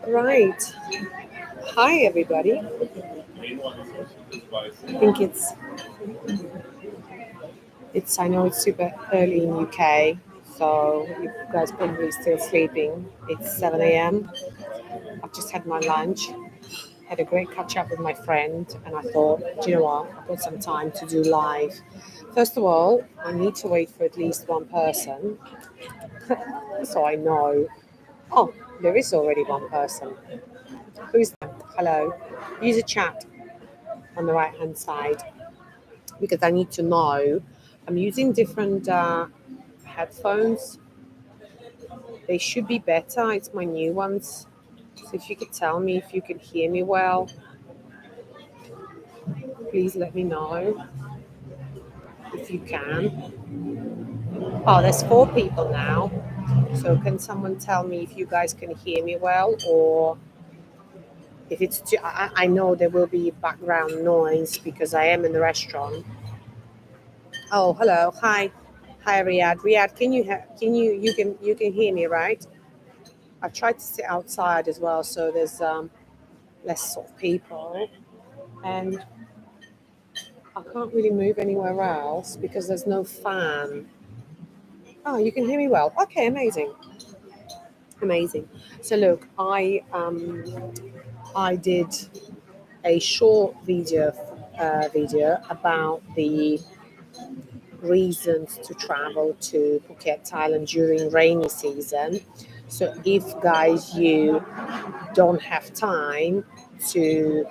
Right. Hi, everybody. I think I know it's super early in UK, so you guys probably still sleeping. It's 7 a.m. I've just had my lunch, had a great catch up with my friend, and I thought, do you know what? I've got some time to do live. First of all, I need to wait for at least one person, so I know. Oh, there is already one person. Who's that? Hello. Use a chat on the right hand side because I need to know. I'm using different headphones. They should be better. It's my new ones. So if you could tell me if you can hear me well, please let me know if you can. Oh, there's 4 people now. So can someone tell me if you guys can hear me well, or if it's too, I know there will be background noise because I am in the restaurant. Oh, hello. Hi. Hi, Riyadh. Riyadh, you can hear me, right? I tried to sit outside as well, so there's less sort of people, and I can't really move anywhere else because there's no fan. Oh, you can hear me well. Okay, amazing, amazing. So look, I did a short video about the reasons to travel to Phuket, Thailand during rainy season. So if guys you don't have time to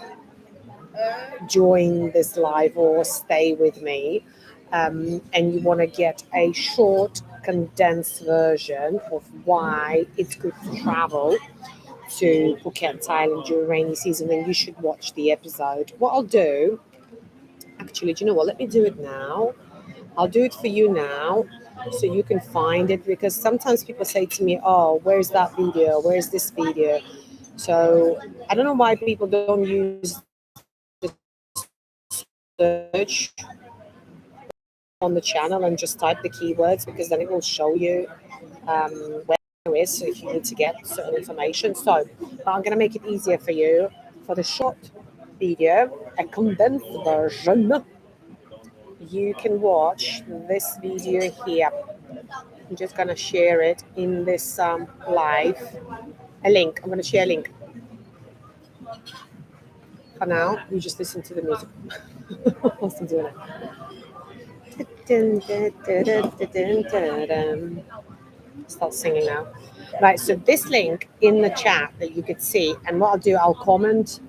join this live or stay with me, and you want to get a short, condensed version of why it's good to travel to Phuket, Thailand during rainy season, then you should watch the episode. What I'll do, actually, do you know what? Let me do it now. I'll do it for you now so you can find it because sometimes people say to me, oh, where's that video? Where's this video? So I don't know why people don't use the search on the channel and just type the keywords because then it will show you where it is so if you need to get certain information. So but I'm going to make it easier for you. For the short video, a condensed version, you can watch this video here. I'm just going to share it in this live. A link. I'm going to share a link. For now, you just listen to the music. Whilst I'm doing it. Start singing now. Right, so this link in the chat that you could see, and what I'll do, I'll comment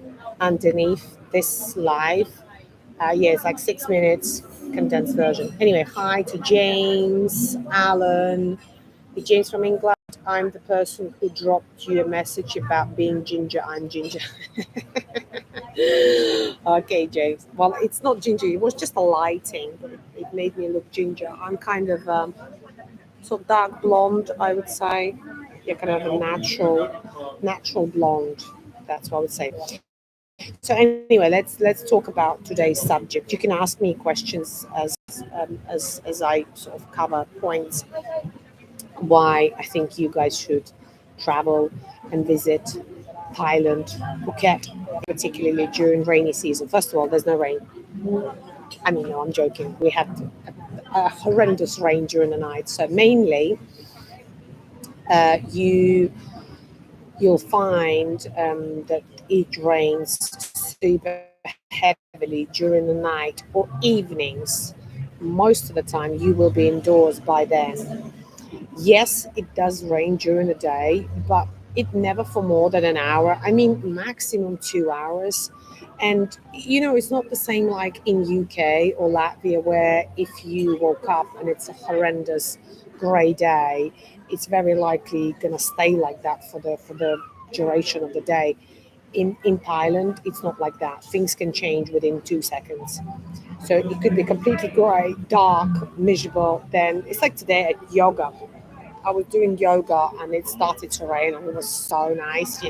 underneath this live. Yeah, it's like 6 minutes condensed version. Anyway, hi to James, Alan. James from England. I'm the person who dropped you a message about being ginger. I'm ginger. Okay, James. Well, it's not ginger. It was just a lighting, but it made me look ginger. I'm kind of sort of dark blonde, I would say. Yeah, kind of a natural blonde. That's what I would say. So anyway, let's talk about today's subject. You can ask me questions as I sort of cover points why I think you guys should travel and visit Thailand, Phuket, particularly during rainy season. First of all, there's no rain. I mean, no, I'm joking. We had a horrendous rain during the night. So mainly, uh, you you'll find that it rains super heavily during the night or evenings. Most of the time, you will be indoors by then. Yes, it does rain during the day, but it never for more than an hour. I mean, maximum 2 hours. And it's not the same like in UK or Latvia where if you woke up and it's a horrendous grey day, it's very likely going to stay like that for the duration of the day. In Thailand, it's not like that. Things can change within 2 seconds. So it could be completely grey, dark, miserable. Then it's like today at yoga. I was doing yoga and it started to rain and it was so nice.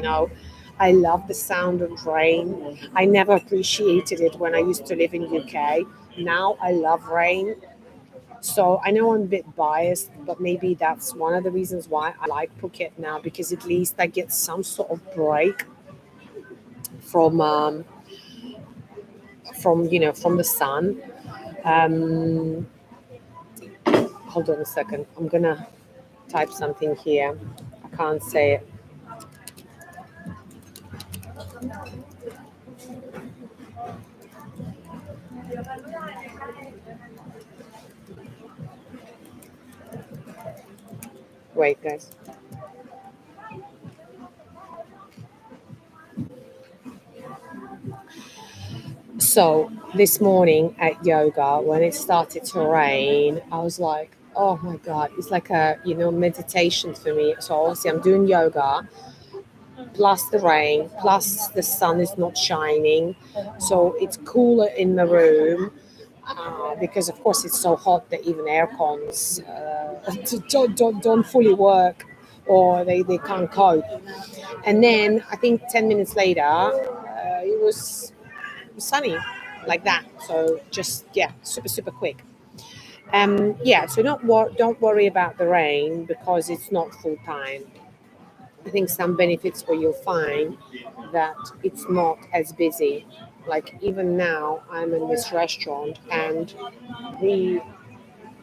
I love the sound of rain. I never appreciated it when I used to live in UK. Now I love rain. So I know I'm a bit biased, but maybe that's one of the reasons why I like Phuket now, because at least I get some sort of break from from the sun. Um, Hold on a second. I'm gonna type something here. I can't say it. Wait, guys. So this morning at yoga, when it started to rain, I was like, "Oh my god!" It's like a meditation for me. So obviously, I'm doing yoga, plus the rain, plus the sun is not shining, so it's cooler in the room. Because of course it's so hot that even air cons don't fully work, or they can't cope. And then I think 10 minutes later, it was sunny like that. So just, yeah, super, super quick. Yeah, so don't worry about the rain because it's not full time. I think some benefits where you'll find that it's not as busy. Like even now, I'm in this restaurant and the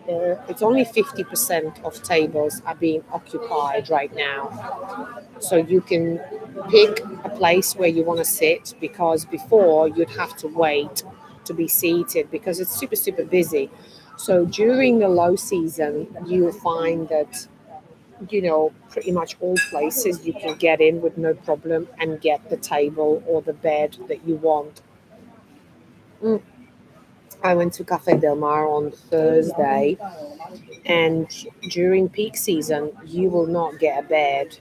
it's only 50% of tables are being occupied right now. So you can pick a place where you want to sit, because before you'd have to wait to be seated because it's super, super busy. So during the low season, you'll find that pretty much all places you can get in with no problem and get the table or the bed that you want. Mm. I went to Cafe Del Mar on Thursday, and during peak season, you will not get a bed,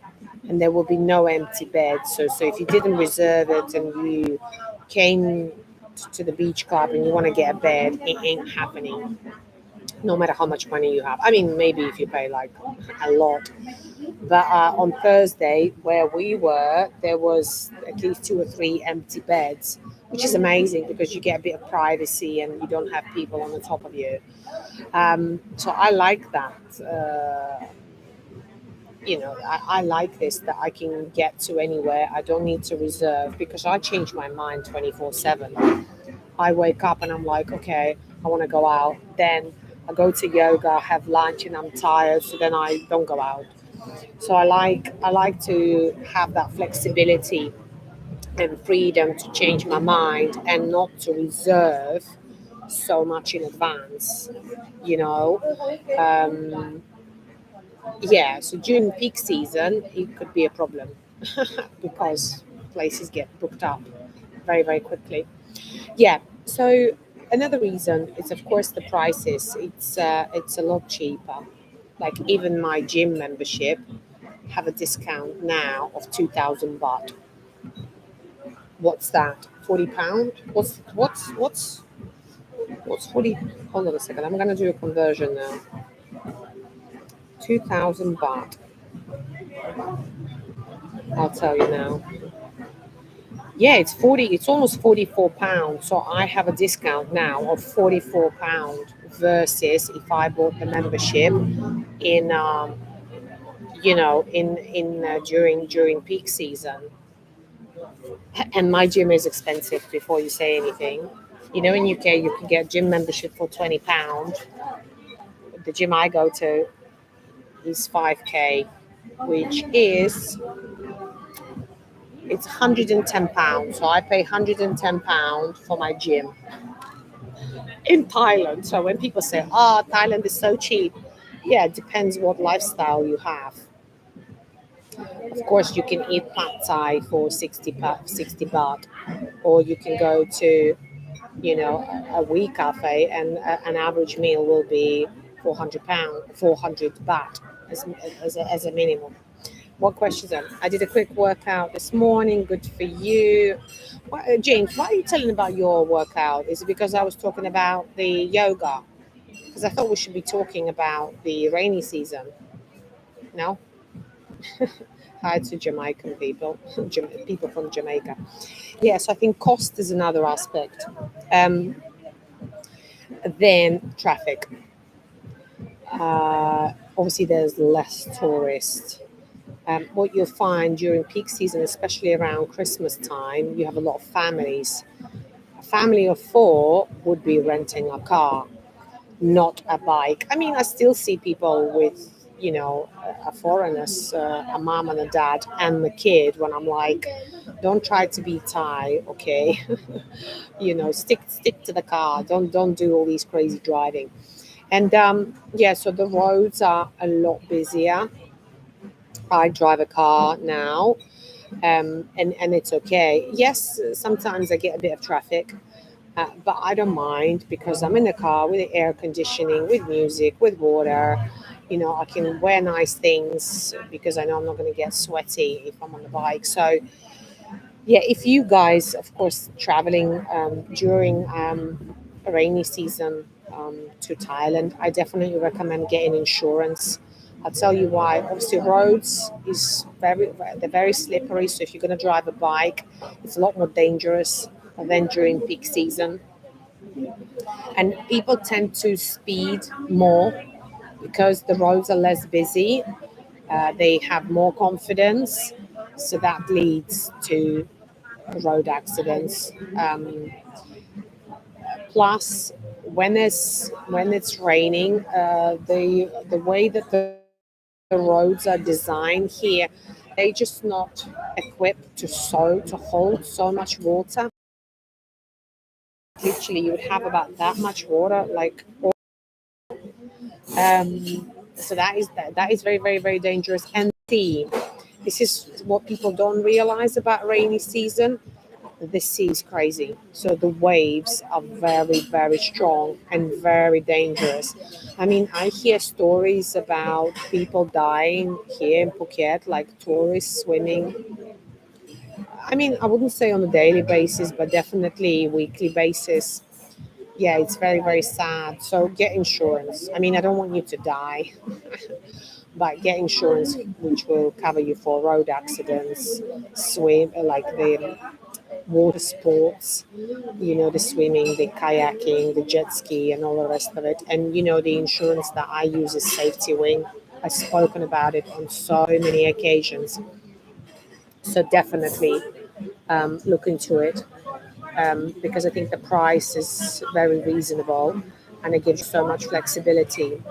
and there will be no empty beds. So if you didn't reserve it and you came to the beach club and you want to get a bed, it ain't happening. No matter how much money you have. I mean, maybe if you pay like a lot. But on Thursday, where we were, there was at least two or three empty beds, which is amazing because you get a bit of privacy and you don't have people on the top of you. So I like that. I like this, that I can get to anywhere. I don't need to reserve because I change my mind 24/7. I wake up and I'm like, okay, I want to go out. Then I go to yoga, have lunch, and I'm tired, so then I don't go out. So I like to have that flexibility and freedom to change my mind and not to reserve so much in advance. You know, um, yeah. So during peak season, it could be a problem because places get booked up very, very quickly. Yeah. So another reason is, of course, the prices. It's a lot cheaper. Like even my gym membership have a discount now of 2,000 baht. What's that? £40? What's 40? Hold on a second. I'm gonna do a conversion now. 2,000 baht. I'll tell you now. Yeah, it's 40. It's almost £44. So I have a discount now of £44 versus if I bought the membership in during peak season. And my gym is expensive before you say anything. In UK you can get gym membership for £20. The gym I go to is 5K, which is it's £110. So I pay £110 for my gym in Thailand. So when people say, "Oh, Thailand is so cheap," yeah, it depends what lifestyle you have. Of course, you can eat pad thai for 60 baht, or you can go to a wee cafe, and an average meal will be £400, 400 baht as a minimum. What questions are? I did a quick workout this morning. Good for you. James, why are you telling about your workout? Is it because I was talking about the yoga? Because I thought we should be talking about the rainy season. No? Hi to Jamaican people, people from Jamaica. Yes, I think cost is another aspect. Then traffic. Obviously, there's less tourists. What you'll find during peak season, especially around Christmas time, you have a lot of families. A family of four would be renting a car, not a bike. I mean, I still see people with, a foreigners, a mom and a dad and the kid. When I'm like, don't try to be Thai, okay? Stick to the car. Don't do all these crazy driving. And yeah, so the roads are a lot busier. I drive a car now, and it's okay. Yes, sometimes I get a bit of traffic, but I don't mind because I'm in the car with the air conditioning, with music, with water. I can wear nice things because I know I'm not going to get sweaty if I'm on the bike. So, yeah, if you guys, of course, traveling during a rainy season to Thailand, I definitely recommend getting insurance. I'll tell you why. Obviously, roads is they're very slippery. So if you're going to drive a bike, it's a lot more dangerous than during peak season. And people tend to speed more because the roads are less busy. They have more confidence, so that leads to road accidents. Plus, when it's raining, the way that the roads are designed here, they just not equipped to hold so much water. Literally, you would have about that much water, like so that is very, very, very dangerous. And sea, this is what people don't realize about rainy season. The sea is crazy. So the waves are very, very strong and very dangerous. I mean, I hear stories about people dying here in Phuket, like tourists swimming. I mean, I wouldn't say on a daily basis, but definitely weekly basis. Yeah, it's very, very sad. So get insurance. I mean, I don't want you to die, but get insurance which will cover you for road accidents, swim, like the water sports, the swimming, the kayaking, the jet ski, and all the rest of it. And the insurance that I use is Safety Wing. I've spoken about it on so many occasions. So definitely look into it because I think the price is very reasonable and it gives so much flexibility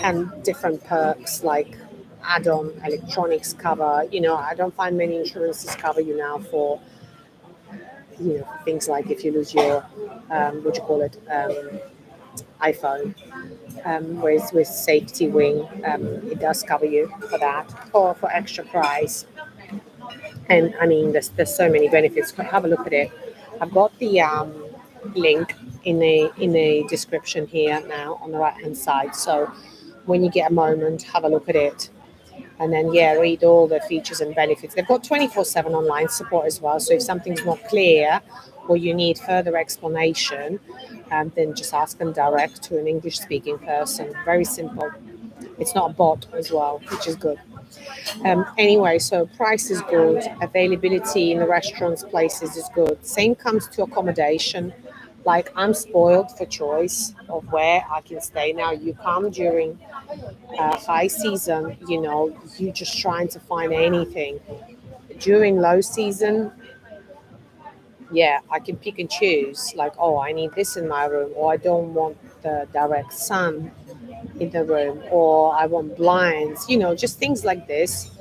and different perks like add-on electronics cover. I don't find many insurances cover you now for things like if you lose your what do you call it, iPhone. Whereas with Safety Wing, it does cover you for that or for extra price. And I mean, there's so many benefits. Have a look at it. I've got the link in a description here now on the right hand side. So when you get a moment, have a look at it. And then, yeah, read all the features and benefits. They've got 24/7 online support as well. So if something's not clear or you need further explanation, then just ask them direct to an English speaking person. Very simple. It's not a bot as well, which is good. Anyway, so price is good, availability in the restaurants, places is good. Same comes to accommodation. Like I'm spoiled for choice of where I can stay. Now you come during high season, you just trying to find anything. During low season, yeah, I can pick and choose. Like, oh, I need this in my room, or I don't want the direct sun in the room, or I want blinds. Just things like this.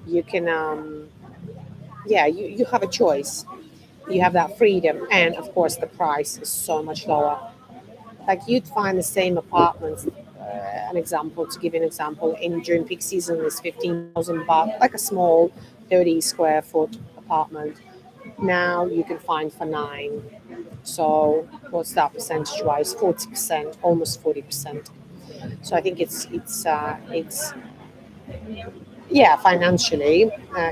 You can, yeah, you have a choice. You have that freedom, and of course, the price is so much lower. Like you'd find the same apartments. An example to give you an example, in during peak season is 15,000 baht, like a small 30 square foot apartment. Now you can find for nine. So what's that percentage wise? 40%, almost 40%. So I think it's yeah, financially,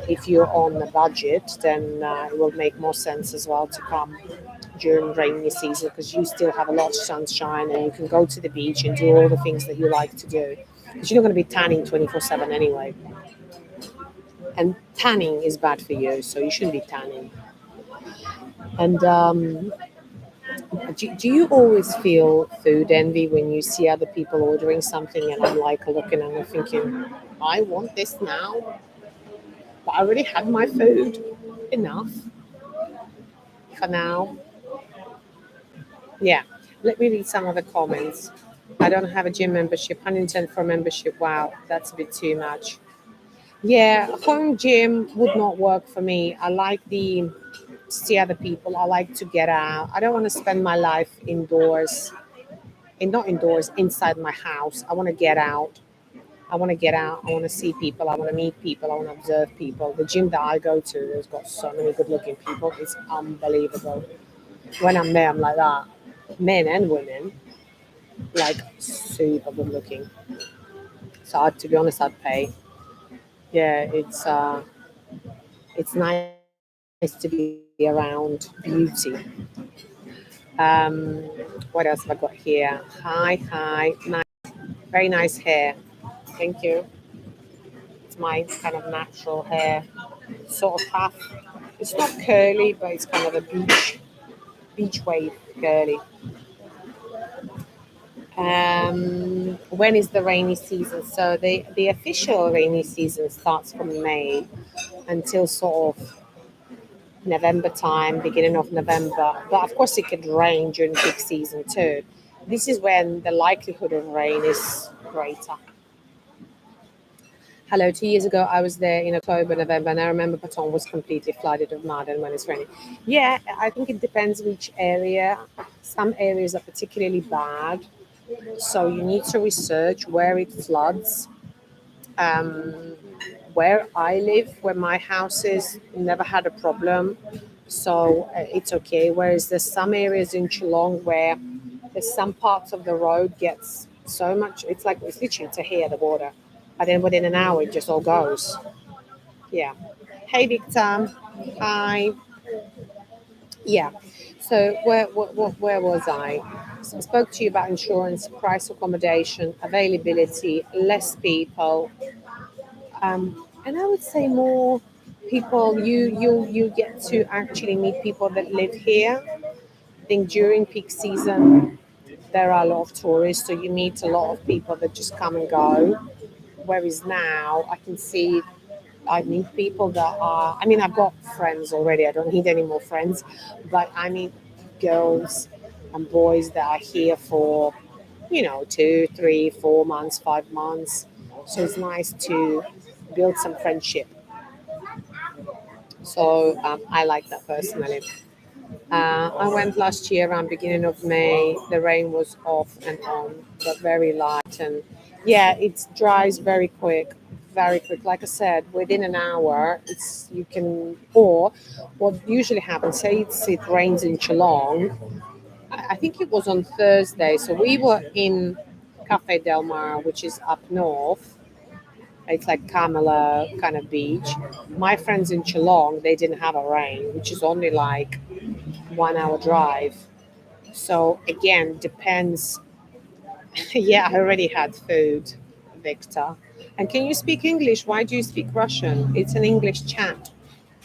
if you're on a budget, then it will make more sense as well to come during rainy season because you still have a lot of sunshine and you can go to the beach and do all the things that you like to do. Because you're not going to be tanning 24/7 anyway. And tanning is bad for you, so you shouldn't be tanning. And Do you always feel food envy when you see other people ordering something and I'm like looking and I'm thinking, I want this now, but I already had my food. Enough for now. Yeah. Let me read some of the comments. I don't have a gym membership. 110 for membership. Wow, that's a bit too much. Yeah, home gym would not work for me. I like the see other people. I like to get out. I don't want to spend my life indoors. And not indoors, inside my house. I want to get out. I want to get out. I want to see people. I want to meet people. I want to observe people. The gym that I go to has got so many good looking people. It's unbelievable. When I'm there, I'm like that. Men and women, like super good looking. So to be honest, I'd pay. Yeah, it's nice to be around beauty. Um, what else have I got here? Hi, nice, very nice hair. Thank you. It's my kind of natural hair, sort of half. It's not curly, but it's kind of a beach wave curly. When is the rainy season? So the official rainy season starts from May until sort of November time, beginning of November. But of course, it could rain during peak season too. This is when the likelihood of rain is greater. Hello, 2 years ago I was there in October, November, and I remember Patong was completely flooded with mud and when it's raining. Yeah, I think it depends which area. Some areas are particularly bad, so you need to research where it floods. Um, where I live, where my house is, never had a problem, so it's okay. Whereas there's some areas in Geelong where there's some parts of the road gets so much. It's like it's literally to here the water, but then within an hour it just all goes. Yeah. Hey Victor. Hi. Yeah. So where was I? So I spoke to you about insurance, price, accommodation, availability, less people, and I would say more people. You get to actually meet people that live here. I think during peak season there are a lot of tourists, so you meet a lot of people that just come and go. Whereas now I can see I meet people that are, I mean, I've got friends already. I don't need any more friends, but I meet girls and boys that are here for, 2, 3, 4 months, 5 months. So it's nice to build some friendship. So I like that personally. I went last year around beginning of May. The rain was off and on, but very light, and yeah, it dries very quick, very quick. Like I said, within an hour, it's you can. Or what usually happens, say it rains in Geelong. I think it was on Thursday, so we were in Cafe Del Mar, which is up north. It's like Carmela kind of beach. My friends in Geelong, they didn't have a rain, which is only like 1 hour drive. So again, depends. Yeah, I already had food, Victor. And can you speak English? Why do you speak Russian? It's an English chat.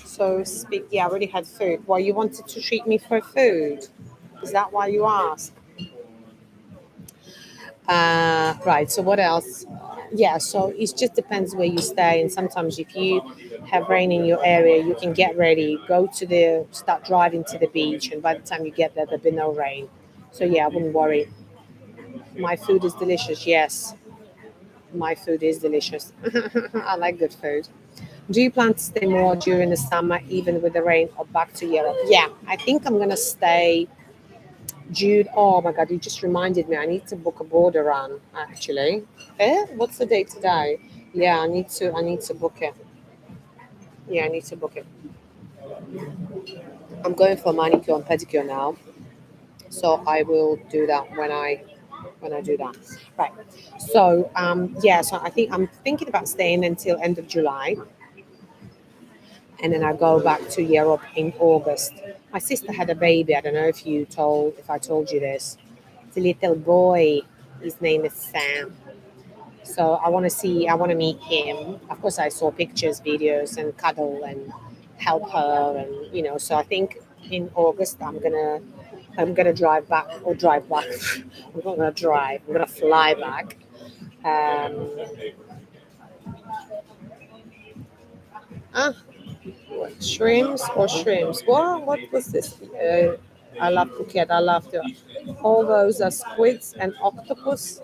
So speak. Yeah, I already had food. Well, you wanted to treat me for food. Is that why you asked? Right. So what else? Yeah. So it just depends where you stay, and sometimes if you have rain in your area, you can get ready, start driving to the beach, and by the time you get there, there'll be no rain. So yeah, I wouldn't worry. My food is delicious. Yes, my food is delicious. I like good food. Do you plan to stay more during the summer, even with the rain, or back to Europe? Yeah, I think I'm gonna stay June. Oh my God, you just reminded me. I need to book a border run actually. What's the date today? Yeah, I need to book it. Yeah, I need to book it. I'm going for manicure and pedicure now, so I will do that when I do that. Right. So yeah, so I think I'm thinking about staying until end of July, and then I go back to Europe in August. My sister had a baby. I don't know if I told you this. It's a little boy. His name is Sam. So I want to meet him. Of course, I saw pictures, videos, and cuddle and help her, and so I think in August I'm gonna I'm gonna drive back or drive back. I'm not gonna drive. I'm gonna fly back. Um, ah, what, shrimps or shrimps? What was this? I love Phuket. I love the. All those are squids and octopus.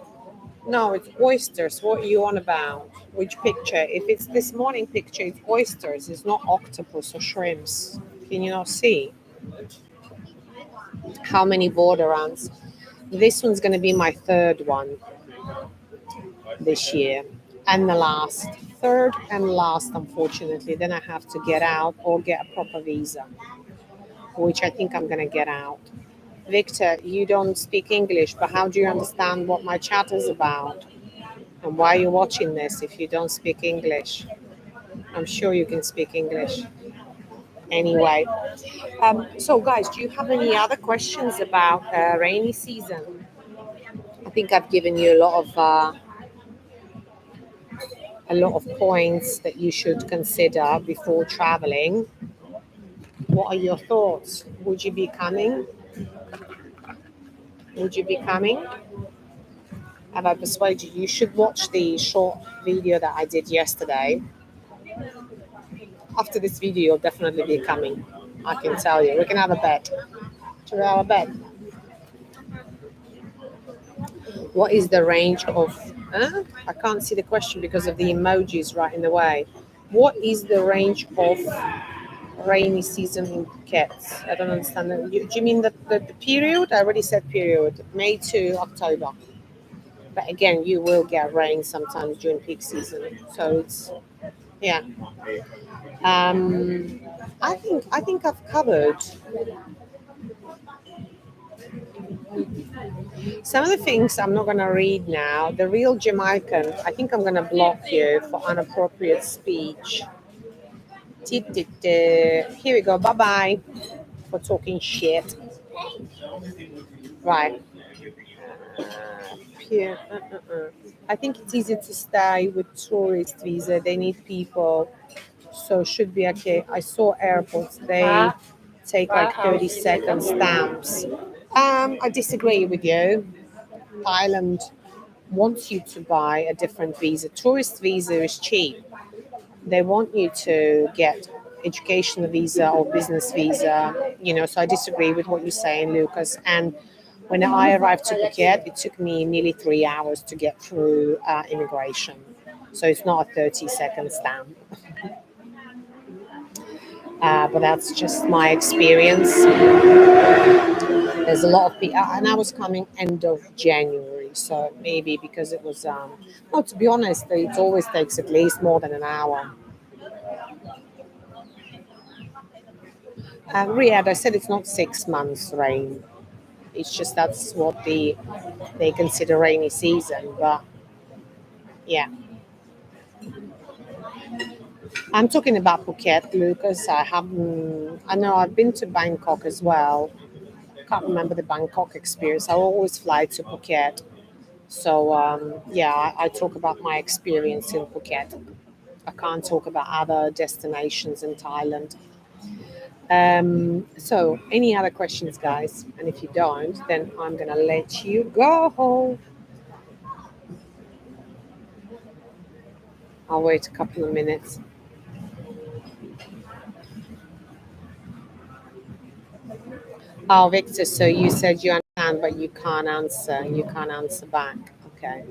No, it's oysters. What are you on about? Which picture? If it's this morning picture, it's oysters. It's not octopus or shrimps. Can you not see how many border runs? This one's going to be my third one this year, and the last, third and last, unfortunately. Then I have to get out or get a proper visa, which I think I'm going to get out. Victor, you don't speak English, but how do you understand what my chat is about? And why are you watching this if you don't speak English? I'm sure you can speak English. Anyway, so guys, do you have any other questions about rainy season? I think I've given you a lot of points that you should consider before traveling. What are your thoughts? Would you be coming? Would you be coming? Have I persuaded you? You should watch the short video that I did yesterday. After this video, you'll definitely be coming. I can tell you. We can have a bet. Should we have a bet? What is the range of? I can't see the question because of the emojis right in the way. What is the range of rainy season in Phuket? I don't understand. Do you mean the period? I already said period. May to October. But again, you will get rain sometimes during peak season. So it's yeah. Um, I think I've covered some of the things. I'm not gonna read now. The real Jamaican. I think I'm gonna block you for inappropriate speech. Here we go. Bye bye for talking shit. Right. Here. I think it's easy to stay with tourist visa. They need people, so should be okay. I saw airports. They take like 30-second stamps. I disagree with you. Thailand wants you to buy a different visa. Tourist visa is cheap. They want you to get educational visa or business visa, so I disagree with what you're saying, Lucas. And when I arrived to Phuket, it took me nearly 3 hours to get through immigration. So it's not a 30-second stamp. But that's just my experience. There's a lot of people, and I was coming end of January, so maybe because it was, well, to be honest, it always takes at least more than an hour. Riyadh, I said it's not 6 months rain. It's just that's what they consider rainy season. But yeah, I'm talking about Phuket, Lucas. I know I've been to Bangkok as well. Can't remember the Bangkok experience. I always fly to Phuket. So yeah, I talk about my experience in Phuket. I can't talk about other destinations in Thailand. So any other questions, guys? And if you don't, then I'm gonna let you go. I'll wait a couple of minutes. Oh, Victor, so you said you understand, but you can't answer. You can't answer back. Okay.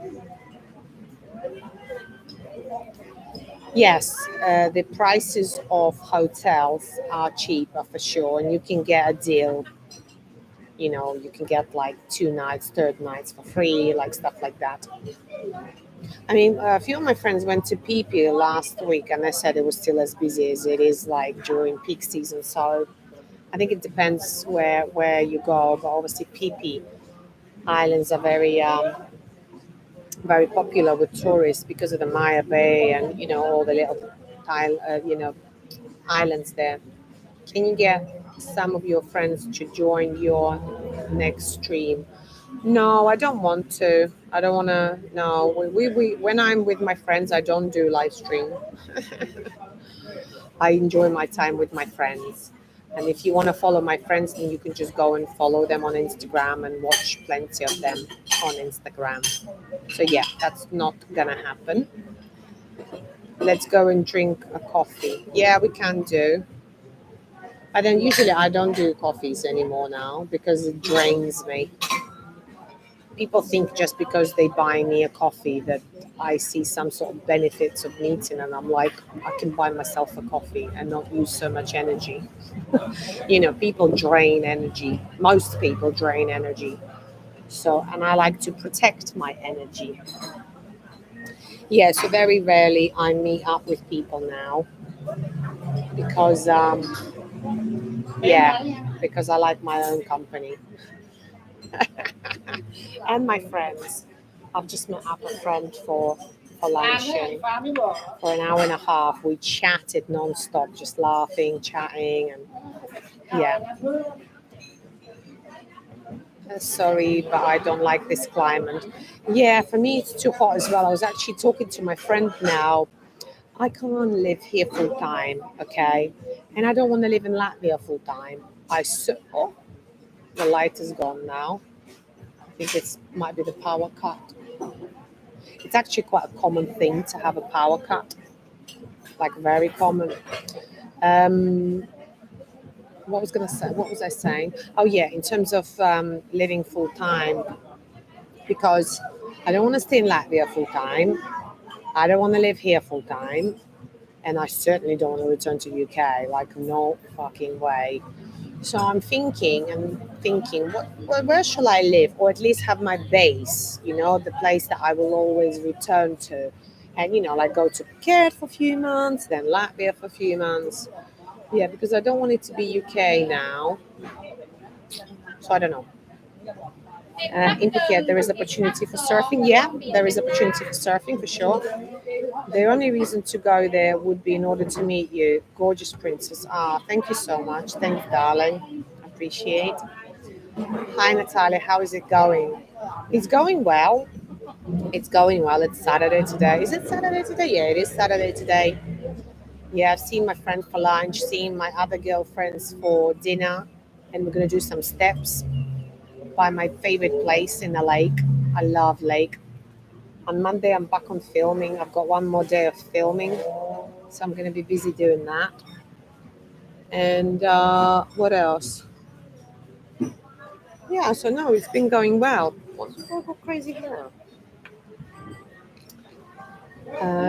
Yes, the prices of hotels are cheaper for sure, and you can get a deal. You can get like 2 nights, third nights for free, like stuff like that. I mean, a few of my friends went to PP last week, and they said it was still as busy as it is like during peak season. So I think it depends where you go, but obviously PP islands are very popular with tourists because of the Maya Bay and all the little islands there. Can you get some of your friends to join your next stream? No, I don't want to. I don't want to. No, we when I'm with my friends, I don't do live stream. I enjoy my time with my friends. And if you want to follow my friends, then you can just go and follow them on Instagram and watch plenty of them on Instagram. So yeah, that's not gonna happen. Let's go and drink a coffee. Yeah, we can do. But then usually I don't do coffees anymore now because it drains me. People think just because they buy me a coffee that I see some sort of benefits of meeting, and I'm like, I can buy myself a coffee and not use so much energy. People drain energy. Most people drain energy. So, and I like to protect my energy. Yeah, so very rarely I meet up with people now because, because I like my own company and my friends. I've just met up a friend for lunch, and for an hour and a half we chatted non-stop, just laughing, chatting, and yeah. Sorry, but I don't like this climate. Yeah, for me it's too hot as well. I was actually talking to my friend now. I can't live here full time, okay? And I don't want to live in Latvia full time. Oh, the light is gone now. I think it's might be the power cut. It's actually quite a common thing to have a power cut, like very common. Um, what was gonna say? What was I saying? Oh yeah, in terms of living full time, because I don't want to stay in Latvia full time. I don't want to live here full time, and I certainly don't want to return to UK. Like no fucking way. So I'm thinking and thinking, where shall I live, or at least have my base? The place that I will always return to, and like go to Phuket for a few months, then Latvia for a few months. Yeah, because I don't want it to be UK now. So I don't know. In Phuket, there is opportunity for surfing. Yeah, there is opportunity for surfing for sure. The only reason to go there would be in order to meet you, gorgeous princess. Ah, thank you so much. Thanks, darling. Appreciate. Hi, Natalia. How is it going? It's going well. It's going well. It's Saturday today. Is it Saturday today? Yeah, it is Saturday today. Yeah, I've seen my friend for lunch, seen my other girlfriends for dinner, and we're gonna do some steps by my favorite place in the lake. I love lake. On Monday, I'm back on filming. I've got one more day of filming, so I'm gonna be busy doing that. And what else? Yeah, so no, it's been going well. What's crazy here?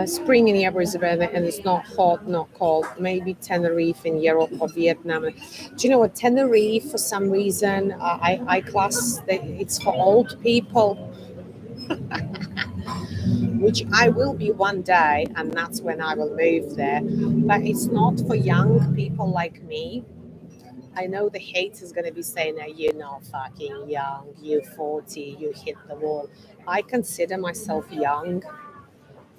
Spring in Brisbane, and it's not hot, not cold. Maybe Tenerife in Europe or Vietnam. Do you know what? Tenerife, for some reason, I class that it's for old people, which I will be one day, and that's when I will move there. But it's not for young people like me. I know the hate is going to be saying that you're not fucking young, you're 40, you hit the wall. I consider myself young.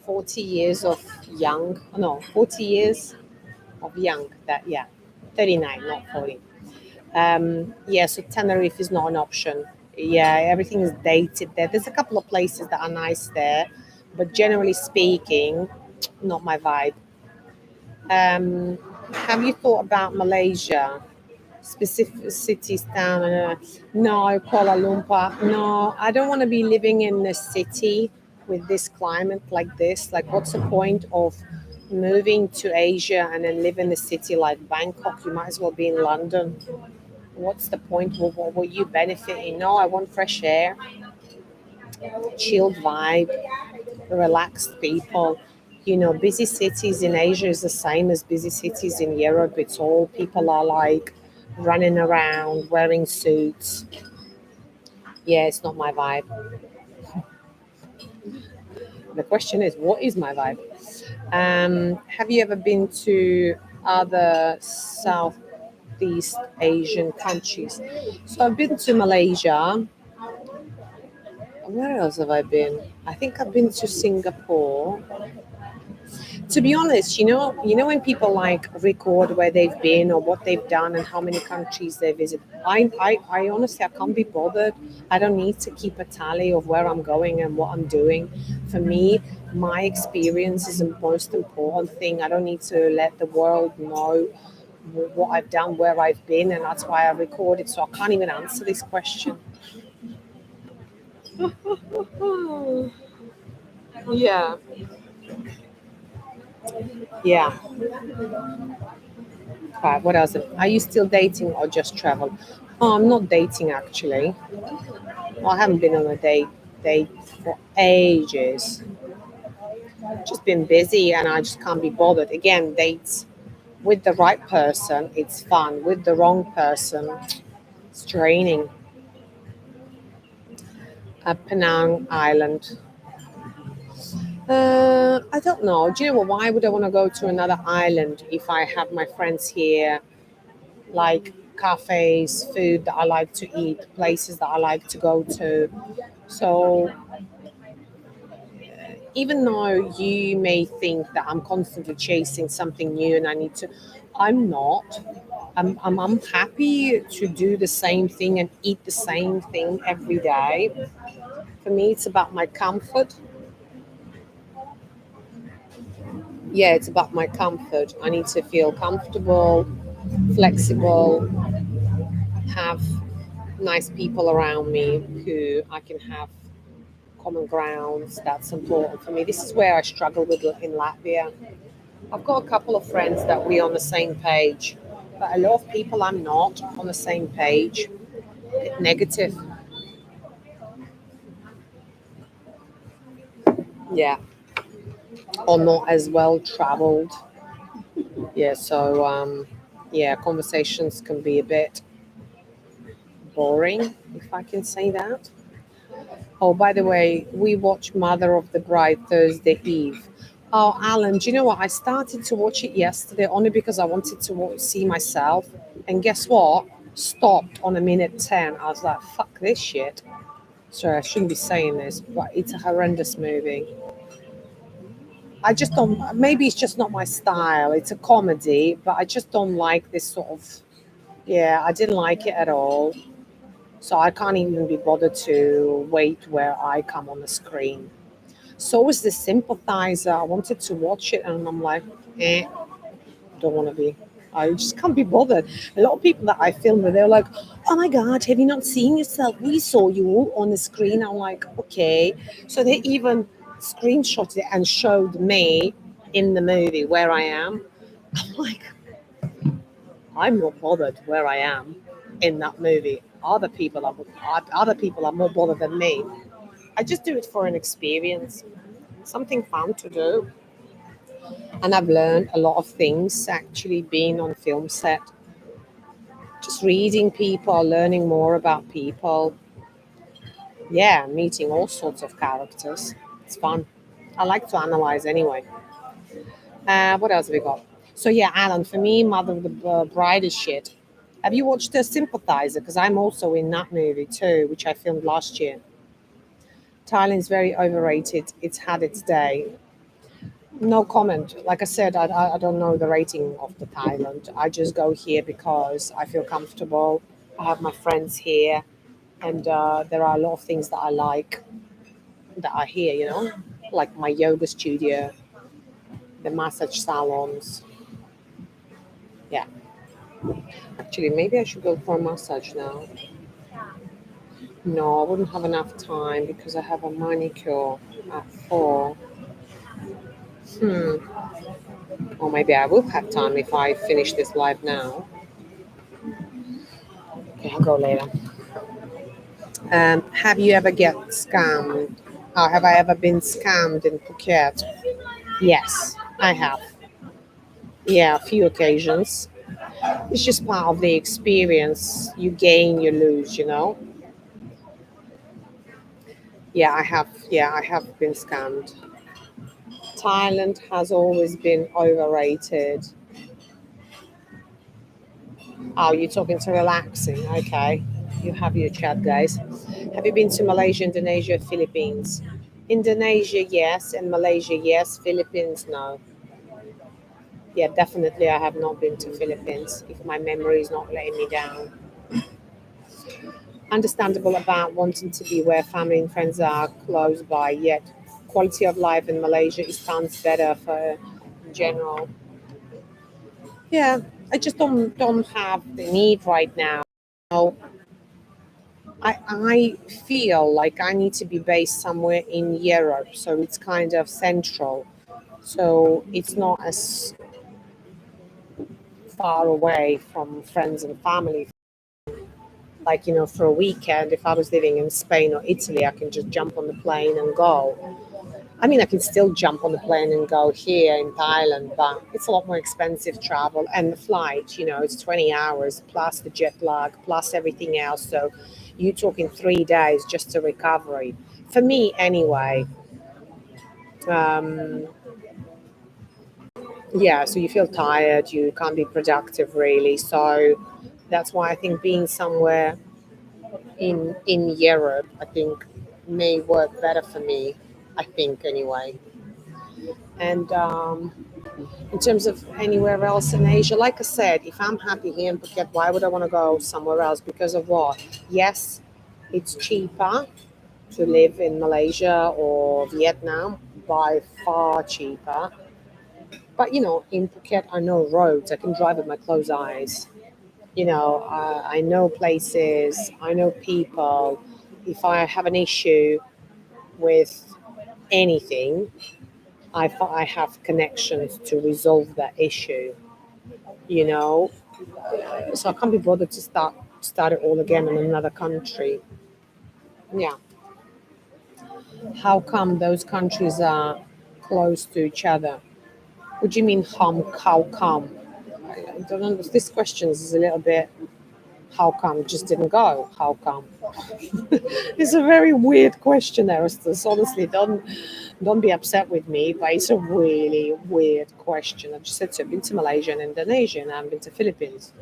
40 years of young, no, 40 years of young, 39, not 40. Yeah, so Tenerife is not an option. Yeah, everything is dated there. There's a couple of places that are nice there, but generally speaking, not my vibe. Um, have you thought about Malaysia? Specific cities, town? No, Kuala Lumpur. No, I don't want to be living in the city with this climate like this. Like, what's the point of moving to Asia and then live in a city like Bangkok? You might as well be in London. What's the point? What will you benefit in? No, I want fresh air, chilled vibe, relaxed people. Busy cities in Asia is the same as busy cities in Europe. It's all people are like running around wearing suits. Yeah, it's not my vibe. The question is, what is my vibe? Have you ever been to other Southeast Asian countries? So I've been to Malaysia. Where else have I been? I think I've been to Singapore. To be honest, when people like record where they've been or what they've done and how many countries they visit, I honestly I can't be bothered. I don't need to keep a tally of where I'm going and what I'm doing. For me, my experience is the most important thing. I don't need to let the world know what I've done, where I've been, and that's why I recorded. So I can't even answer this question. Yeah, yeah. Right. What else? Are you still dating or just travel? Oh, I'm not dating actually. Well, I haven't been on a date for ages. Just been busy, and I just can't be bothered. Again, dates with the right person, it's fun. With the wrong person, it's draining. Penang Island. I don't know. Do you know what? Why would I want to go to another island if I have my friends here, like cafes, food that I like to eat, places that I like to go to? So even though you may think that I'm constantly chasing something new and I need to, I'm not. I'm happy to do the same thing and eat the same thing every day. For me, it's about my comfort. Yeah, it's about my comfort. I need to feel comfortable, flexible, have nice people around me who I can have common grounds. That's important for me. This is where I struggle with in Latvia. I've got a couple of friends that we're on the same page, but a lot of people I'm not on the same page. Negative. Yeah, or not as well traveled. Yeah, so yeah, conversations can be a bit boring, if I can say that. Oh, by the way, we watched Mother of the Bride Thursday Eve. Oh, Alan, do you know what? I started to watch it yesterday only because I wanted to see myself. And guess what? Stopped on a minute 10. I was like, fuck this shit. Sorry, I shouldn't be saying this, but it's a horrendous movie. I just don't, maybe it's just not my style. It's a comedy, but I just don't like this sort of, yeah, I didn't like it at all. So I can't even be bothered to wait where I come on the screen. So was the sympathizer. I wanted to watch it and I'm like, eh, don't want to be. I just can't be bothered. A lot of people that I filmed with, they're like, oh my God, have you not seen yourself? We saw you on the screen. I'm like, okay. So they even screenshotted it and showed me in the movie where I am. I'm like, I'm not bothered where I am in that movie. Other people are more bothered than me. I just do it for an experience, something fun to do. And I've learned a lot of things actually being on film set, just reading people, learning more about people. Yeah, meeting all sorts of characters. It's fun. I like to analyze anyway. What else have we got? So yeah, Alan, for me, Mother of the Bride is shit. Have you watched The Sympathizer? Because I'm also in that movie too, which I filmed last year. Thailand's very overrated. It's had its day. No comment. Like I said, I don't know the rating of the Thailand. I just go here because I feel comfortable. I have my friends here, and there are a lot of things that I like that are here, like my yoga studio, the massage salons. Yeah, actually, maybe I should go for a massage now. No, I wouldn't have enough time because I have a manicure at 4. Hmm. Or maybe I will have time if I finish this live now. Okay, I'll go later. Have you ever get scammed? Have I ever been scammed in Phuket? Yes, I have. Yeah, a few occasions. It's just part of the experience. You gain, you lose. Yeah, I have. Yeah, I have been scammed. Thailand has always been overrated. Oh, you're talking to relaxing. Okay. You have your chat, guys. Have you been to Malaysia, Indonesia, Philippines? Indonesia, yes. And Malaysia, yes. Philippines, no. Yeah, definitely I have not been to Philippines if my memory is not letting me down. Understandable about wanting to be where family and friends are close by, yet quality of life in Malaysia is tons better for in general. Yeah. I just don't have the need right now. No, I feel like I need to be based somewhere in Europe, so it's kind of central. So it's not as far away from friends and family. Like, for a weekend, if I was living in Spain or Italy, I can just jump on the plane and go. I mean, I can still jump on the plane and go here in Thailand, but it's a lot more expensive travel. And the flight, it's 20 hours plus the jet lag, plus everything else. So you're talking 3 days just to recovery. For me, anyway. Um, yeah, so you feel tired, you can't be productive really. So that's why I think being somewhere in Europe, I think may work better for me. I think anyway. And in terms of anywhere else in Asia, like I said, if I'm happy here in Phuket, why would I want to go somewhere else? Because of what? Yes, it's cheaper to live in Malaysia or Vietnam, by far cheaper. But in Phuket, I know roads. I can drive with my closed eyes. I know places. I know people. If I have an issue with anything, I have connections to resolve that issue. You know, so I can't be bothered to start it all again in another country. Yeah. How come those countries are close to each other? What do you mean, how come? I don't understand. This question is a little bit, how come? Just didn't go. How come? It's a very weird question, Aristus. Honestly, don't be upset with me, but it's a really weird question. I just said so. I've been to Malaysia and Indonesia, and I've been to Philippines.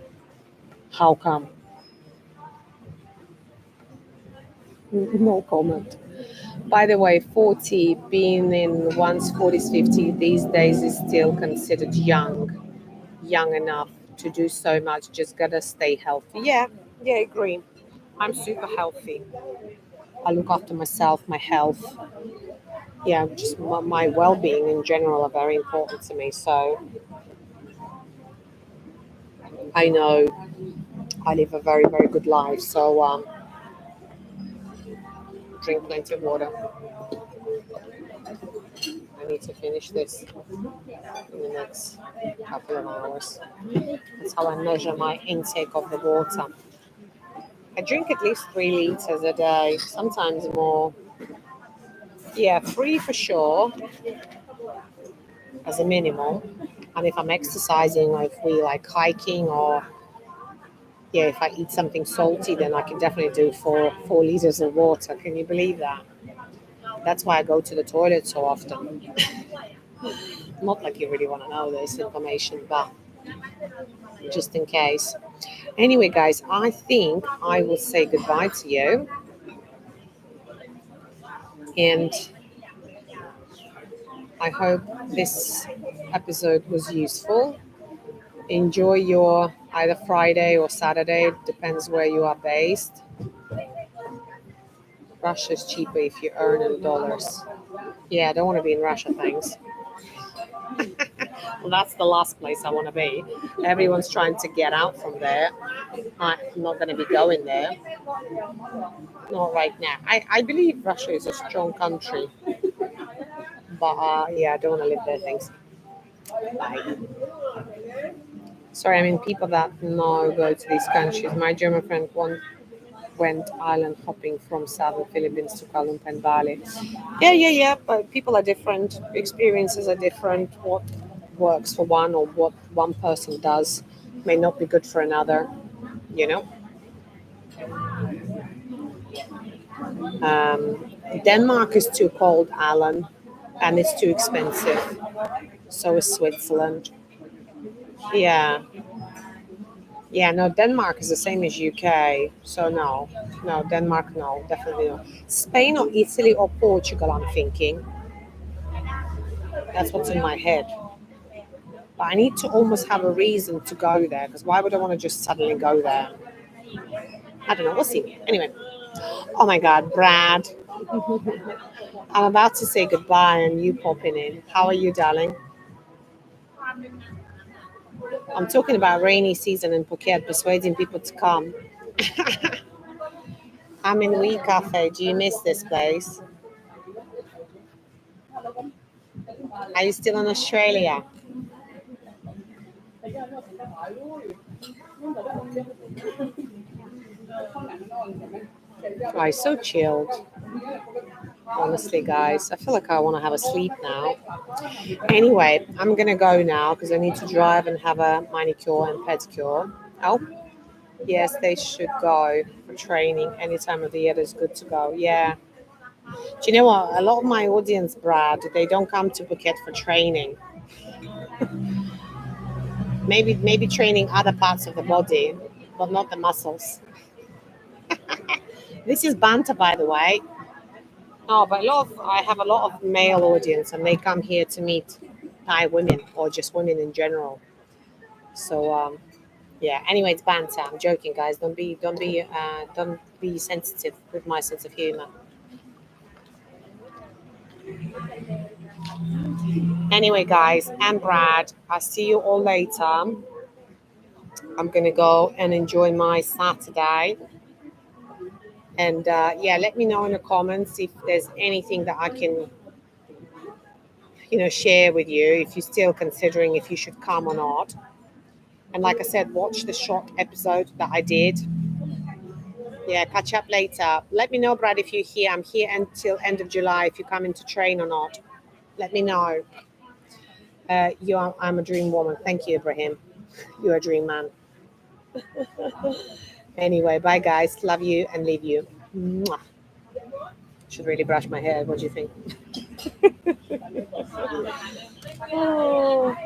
How come? No comment. By the way, 40, being in one's 40s, 50s these days is still considered young enough to do so much. Just gotta stay healthy. Yeah, yeah, I agree. I'm super healthy. I look after myself, my health. Yeah, just my well being in general are very important to me. So I know I live a very, very good life. So drink plenty of water. I need to finish this in the next couple of hours. That's how I measure my intake of the water. I drink at least 3 liters a day, sometimes more. Yeah, three for sure as a minimum. And if I'm exercising, like we like hiking, or yeah, if I eat something salty, then I can definitely do four liters of water. Can you believe that? That's why I go to the toilet so often. Not like you really want to know this information, but just in case. Anyway, guys, I think I will say goodbye to you, and I hope this episode was useful. Enjoy your either Friday or Saturday, depends where you are based. Russia is cheaper if you earn in dollars. Yeah, I don't want to be in Russia, thanks. Well, that's the last place I want to be. Everyone's trying to get out from there. I'm not going to be going there. Not right now. I believe Russia is a strong country, but yeah, I don't want to live there, thanks. Bye. Sorry, I mean people that no go to these countries. My German friend went island hopping from southern Philippines to Kuala Lumpur and Bali. Yeah, yeah, yeah. But people are different. Experiences are different. What works for one or what one person does may not be good for another. You know. Denmark is too cold, Alan, and it's too expensive. So is Switzerland. Yeah, yeah. No, Denmark is the same as UK. So no, no, Denmark, no, definitely no. Spain or Italy or Portugal, I'm thinking. That's what's in my head. But I need to almost have a reason to go there, because why would I want to just suddenly go there? I don't know. We'll see. Anyway. Oh my God, Brad. I'm about to say goodbye and you popping in. How are you, darling? I'm talking about rainy season in Phuket, persuading people to come. I'm in Wee Cafe. Do you miss this place? Are you still in Australia? Oh, it's so chilled. Honestly, guys, I feel like I want to have a sleep now. Anyway, I'm gonna go now because I need to drive and have a manicure and pedicure. Oh, yes, they should go for training any time of the year. Is good to go. Yeah. Do you know what? A lot of my audience, Brad, they don't come to Phuket for training. Maybe training other parts of the body, but not the muscles. This is banter, by the way. No, but I have a lot of male audience, and they come here to meet Thai women or just women in general. So yeah. Anyway, it's banter. I'm joking, guys. Don't be sensitive with my sense of humor. Anyway, guys, I'm Brad. I'll see you all later. I'm gonna go and enjoy my Saturday. And yeah, let me know in the comments if there's anything that I can, share with you. If you're still considering if you should come or not. And like I said, watch the short episode that I did. Yeah, catch up later. Let me know, Brad, if you're here. I'm here until end of July. If you're coming to train or not, let me know. I'm a dream woman. Thank you, Ibrahim. You're a dream man. Anyway, bye, guys. Love you and leave you. Mwah. Should really brush my hair. What do you think? Oh.